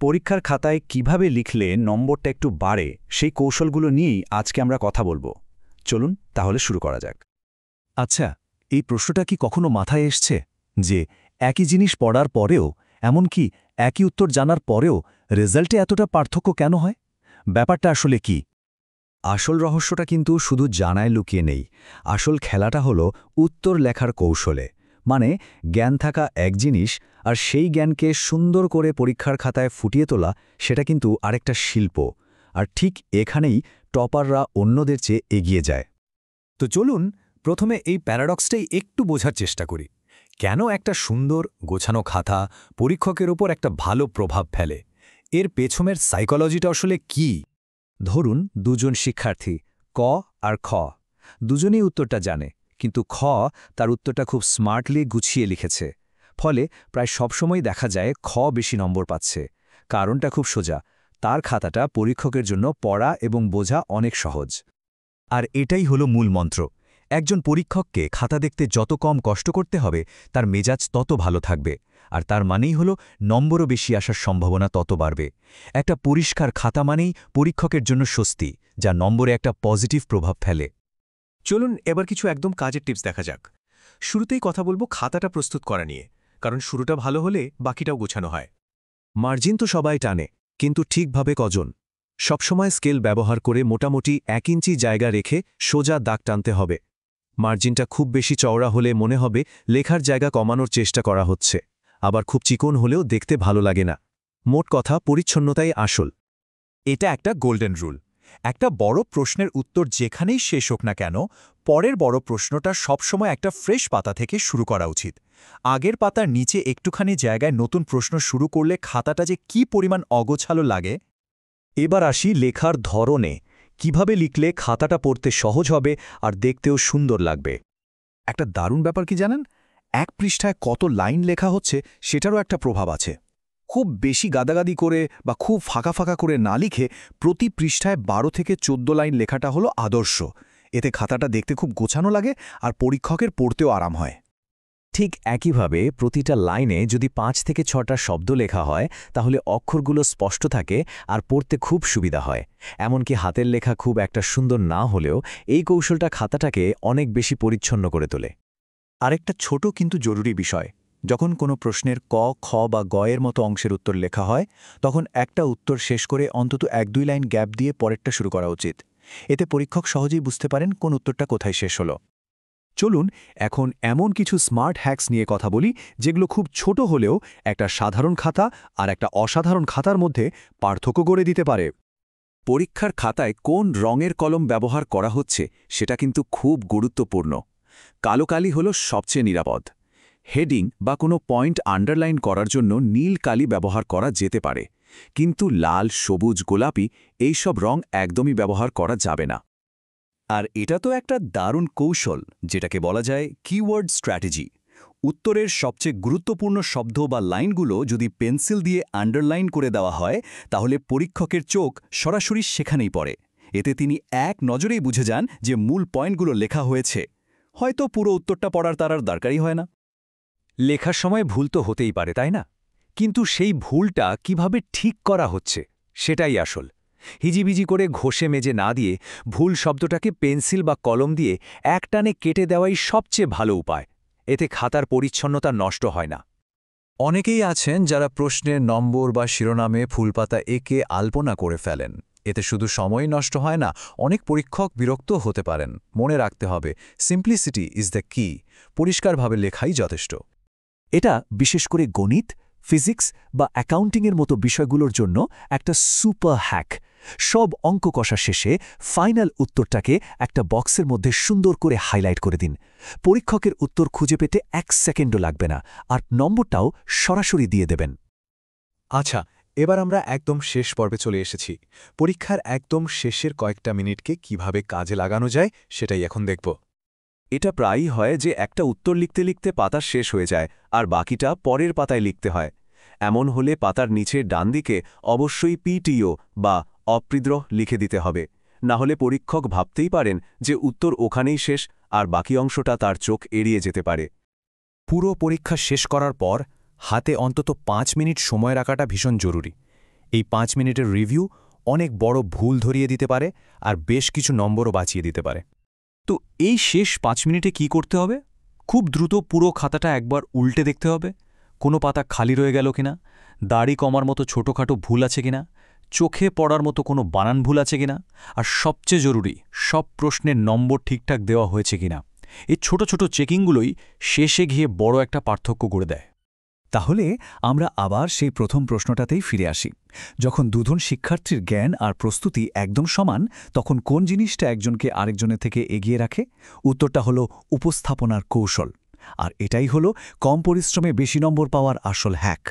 পরীক্ষার খাতায় কিভাবে লিখলে নম্বরটা একটু বাড়ে সেই কৌশলগুলো নিয়েই আজকে আমরা কথা বলবো। চলুন তাহলে শুরু করা যাক। আচ্ছা, এই প্রশ্নটা কি কখনো মাথায় এসছে যে একই জিনিস পড়ার পরেও, এমনকি একই উত্তর জানার পরেও রেজাল্টে এতটা পার্থক্য কেন হয়? ব্যাপারটা আসলে কি? আসল রহস্যটা কিন্তু শুধু জানায় লুকিয়ে নেই। আসল খেলাটা হলো উত্তর লেখার কৌশলে। মানে জ্ঞান থাকা এক জিনিস, আর সেই জ্ঞানকে সুন্দর করে পরীক্ষার খাতায় ফুটিয়ে তোলা, সেটা কিন্তু আরেকটা শিল্প। আর ঠিক এখানেই টপাররা অন্যদের চেয়ে এগিয়ে যায়। তো চলুন প্রথমে এই প্যারাডক্সটাই একটু বোঝার চেষ্টা করি। কেন একটা সুন্দর গোছানো খাতা পরীক্ষকের ওপর একটা ভালো প্রভাব ফেলে? এর পেছনের সাইকোলজিটা আসলে কি? ধরুন দুজন শিক্ষার্থী ক আর খ, দুজনেই উত্তরটা জানে, কিন্তু খ তার উত্তরটা খুব স্মার্টলি গুছিয়ে লিখেছে। ফলে প্রায় সবসময় দেখা যায় খ বেশি নম্বর পাচ্ছে। কারণটা খুব সোজা, তার খাতাটা পরীক্ষকের জন্য পড়া এবং বোঝা অনেক সহজ। আর এটাই হলো মূল মন্ত্র। একজন পরীক্ষককে খাতা দেখতে যত কম কষ্ট করতে হবে, তার মেজাজ তত ভালো থাকবে। আর তার মানেই হলো নম্বরও বেশি আসার সম্ভাবনা তত বাড়বে। একটা পরিষ্কার খাতা মানেই পরীক্ষকের জন্য স্বস্তি, যা নম্বরে একটা পজিটিভ প্রভাব ফেলে। চলুন এবার কিছু একদম কাজের টিপস দেখা যাক। শুরুতেই কথা বলবো খাতাটা প্রস্তুত করা নিয়ে, কারণ শুরুটা ভালো হলে বাকিটাও গোছানো হয়। মার্জিন তো সবাই টানে, কিন্তু ঠিকভাবে কজন? সবসময় স্কেল ব্যবহার করে মোটামুটি 1 ইঞ্চি জায়গা রেখে সোজা দাগ টানতে হবে। মার্জিনটা খুব বেশি চওড়া হলে মনে হবে লেখার জায়গা কমানোর চেষ্টা করা হচ্ছে, আবার খুব চিকন হলেও দেখতে ভালো লাগে না। মোট কথা, পরিচ্ছন্নতাই আসল। এটা একটা গোল্ডেন রুল। একটা বড় প্রশ্নের উত্তর যেখানেই শেষ হোক না কেন, পরের বড় প্রশ্নটা সবসময় একটা ফ্রেশ পাতা থেকে শুরু করা উচিত। আগের পাতার নিচে একটুখানি জায়গায় নতুন প্রশ্ন শুরু করলে খাতাটা যে কি পরিমাণ অগোছালো লাগে। এবার আসি লেখার ধরনে। কিভাবে লিখলে খাতাটা পড়তে সহজ হবে আর দেখতেও সুন্দর লাগবে? একটা দারুণ ব্যাপার কি জানেন? এক পৃষ্ঠায় কত লাইন লেখা হচ্ছে সেটারও একটা প্রভাব আছে। খুব বেশি গাদাগাদি করে বা খুব ফাঁকা ফাঁকা করে না লিখে প্রতি পৃষ্ঠায় 12 থেকে 14 লাইন লেখাটা হলো আদর্শ। এতে খাতাটা দেখতে খুব গোছানো লাগে আর পরীক্ষকের পড়তেও আরাম হয়। ঠিক একইভাবে প্রতিটা লাইনে যদি 5 থেকে 6টা শব্দ লেখা হয়, তাহলে অক্ষরগুলো স্পষ্ট থাকে আর পড়তে খুব সুবিধা হয়। এমনকি হাতের লেখা খুব একটা সুন্দর না হলেও এই কৌশলটা খাতাটাকে অনেক বেশি পরিচ্ছন্ন করে তোলে। আরেকটা ছোট কিন্তু জরুরি বিষয়, যখন কোনো প্রশ্নের ক, খ বা গ এর মতো অংশের উত্তর লেখা হয়, তখন একটা উত্তর শেষ করে অন্তত 1-2 লাইন গ্যাপ দিয়ে পরেরটা শুরু করা উচিত। এতে পরীক্ষক সহজেই বুঝতে পারেন কোন উত্তরটা কোথায় শেষ হলো। চলুন এখন এমন কিছু স্মার্ট হ্যাকস নিয়ে কথা বলি, যেগুলো খুব ছোট হলেও একটা সাধারণ খাতা আর একটা অসাধারণ খাতার মধ্যে পার্থক্য গড়ে দিতে পারে। পরীক্ষার খাতায় কোন রঙের কলম ব্যবহার করা হচ্ছে সেটা কিন্তু খুব গুরুত্বপূর্ণ। কালো কালি হল সবচেয়ে নিরাপদ। হেডিং বা কোনো পয়েন্ট আন্ডারলাইন করার জন্য নীল কালি ব্যবহার করা যেতে পারে, কিন্তু লাল, সবুজ, গোলাপি এইসব রং একদমই ব্যবহার করা যাবে না। আর এটা তো একটা দারুণ কৌশল, যেটাকে বলা যায় কিওয়ার্ড স্ট্র্যাটেজি। উত্তরের সবচেয়ে গুরুত্বপূর্ণ শব্দ বা লাইনগুলো যদি পেন্সিল দিয়ে আন্ডারলাইন করে দেওয়া হয়, তাহলে পরীক্ষকের চোখ সরাসরি সেখানেই পড়ে। এতে তিনি এক নজরেই বুঝে যান যে মূল পয়েন্টগুলো লেখা হয়েছে। হয়তো পুরো উত্তরটা পড়ার তার আর দরকারই হয় না। লেখার সময় ভুল তো হতেই পারে, তাই না? কিন্তু সেই ভুলটা কিভাবে ঠিক করা হচ্ছে সেটাই আসল। হিজিবিজি করে ঘষে মেজে না দিয়ে ভুল শব্দটাকে পেন্সিল বা কলম দিয়ে একটানে কেটে দেওয়াই সবচেয়ে ভালো উপায়। এতে খাতার পরিচ্ছন্নতা নষ্ট হয় না। অনেকেই আছেন যারা প্রশ্নের নম্বর বা শিরোনামে ফুলপাতা এঁকে আলপনা করে ফেলেন। এতে শুধু সময় নষ্ট হয় না, অনেক পরীক্ষক বিরক্ত হতে পারেন। মনে রাখতে হবে, সিম্পলিসিটি ইজ দ্য কি। পরিষ্কারভাবে লেখাই যথেষ্ট। এটা বিশেষ করে গণিত, ফিজিক্স বা অ্যাকাউন্টিংয়ের মতো বিষয়গুলোর জন্য একটা সুপার হ্যাক। সব অঙ্ক কষা শেষে ফাইনাল উত্তরটাকে একটা বক্সের মধ্যে সুন্দর করে হাইলাইট করে দিন। পরীক্ষকের উত্তর খুঁজে পেতে 1 সেকেন্ডও লাগবে না, আর নম্বরটাও সরাসরি দিয়ে দেবেন। আচ্ছা, এবার আমরা একদম শেষ পর্বে চলে এসেছি। পরীক্ষার একদম শেষের কয়েকটা মিনিটকে কিভাবে কাজে লাগানো যায় সেটাই এখন দেখব। এটা প্রায়ই হয় যে একটা উত্তর লিখতে লিখতে পাতা শেষ হয়ে যায় আর বাকিটা পরের পাতায় লিখতে হয়। এমন হলে পাতার নিচের ডান দিকে অবশ্যই পিটিও বা অপ্রিদ্রহ লিখে দিতে হবে। না হলে পরীক্ষক ভাবতেই পারেন যে উত্তর ওখানেই শেষ আর বাকি অংশটা তার চোখ এড়িয়ে যেতে পারে। পুরো পরীক্ষা শেষ করার পর হাতে অন্তত 5 মিনিট সময় রাখাটা ভীষণ জরুরি। এই 5 মিনিটের রিভিউ অনেক বড় ভুল ধরিয়ে দিতে পারে আর বেশ কিছু নম্বরও বাঁচিয়ে দিতে পারে। তো এই শেষ 5 মিনিটে কি করতে হবে? খুব দ্রুত পুরো খাতাটা একবার উল্টে দেখতে হবে, কোনো পাতা খালি রয়ে গেল কিনা, দাড়ি কমার মতো ছোটোখাটো ভুল আছে কিনা, চোখে পড়ার মতো কোনো বানান ভুল আছে কিনা, আর সবচেয়ে জরুরি, সব প্রশ্নের নম্বর ঠিকঠাক দেওয়া হয়েছে কিনা। এই ছোট ছোট চেকিংগুলোই শেষে গিয়ে বড় একটা পার্থক্য করে দেয়। তাহলে আমরা আবার সেই প্রথম প্রশ্নটাতেই ফিরে আসি। যখন দুজন শিক্ষার্থীর জ্ঞান আর প্রস্তুতি একদম সমান, তখন কোন জিনিসটা একজনকে আরেকজনের থেকে এগিয়ে রাখে? উত্তরটা হলো উপস্থাপনার কৌশল। আর এটাই হলো কম পরিশ্রমে বেশি নম্বর পাওয়ার আসল হ্যাক।